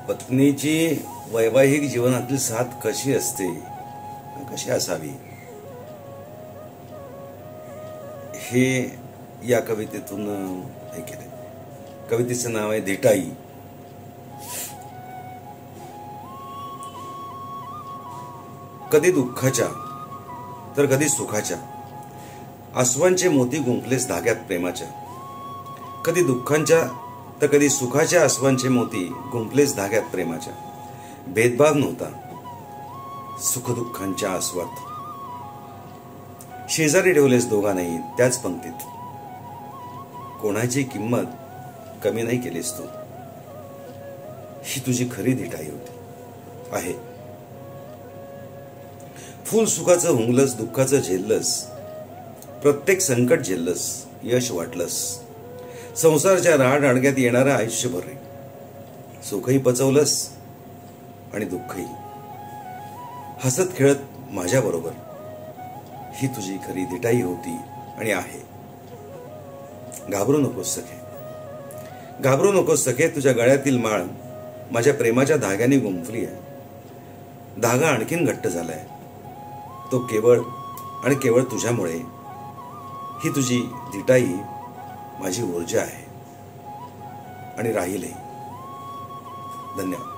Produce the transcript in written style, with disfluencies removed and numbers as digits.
पत्नीची वैवाहिक जीवनातील साथ कशी असते, कशी असावी, हे या कवितेतून हे केले. कवितेचं नाव आहे धिटाई. कधी दुःखाच्या तर कधी सुखाच्या, आसवांचे मोती गुंफलेस धाग्यात प्रेमाच्या. कधी दुःखांच्या तर कधी सुखाच्या, आसवांचे मोती गुंफलेस धाग्यात प्रेमाच्या. भेदभाव नव्हता सुखदुःखांच्या आस्वात, शेजारी ठेवलेस दोघांनाही त्याच पंक्तीत. कोणाची किंमत कमी नाही केलीस तू, ही तुझी खरी धिटाई होती आहे. फुल सुखाचं हुंगलस, दुःखाचं झेललस, प्रत्येक संकट झेललस, यश वाटलंस. संसारच्या राडअडग्यात येणारं आयुष्यभर रे, सुखही पचवलंस आणि दुःखही. हसत खेळत माझ्या बरोबर, ही तुझी खरी धिटाई होती आणि आहे. घाबरू नकोस सखे, घाबरू नकोस सखे, तुझ्या गळ्यातील माळ माझ्या प्रेमाच्या धाग्याने गुंफली आहे. धागा आणखीन घट्ट झालाय, तो केवळ आणि केवळ तुझ्यामुळे. ही तुझी धिटाई माझी ऊर्जा आहे आणि राहीलही. धन्यवाद.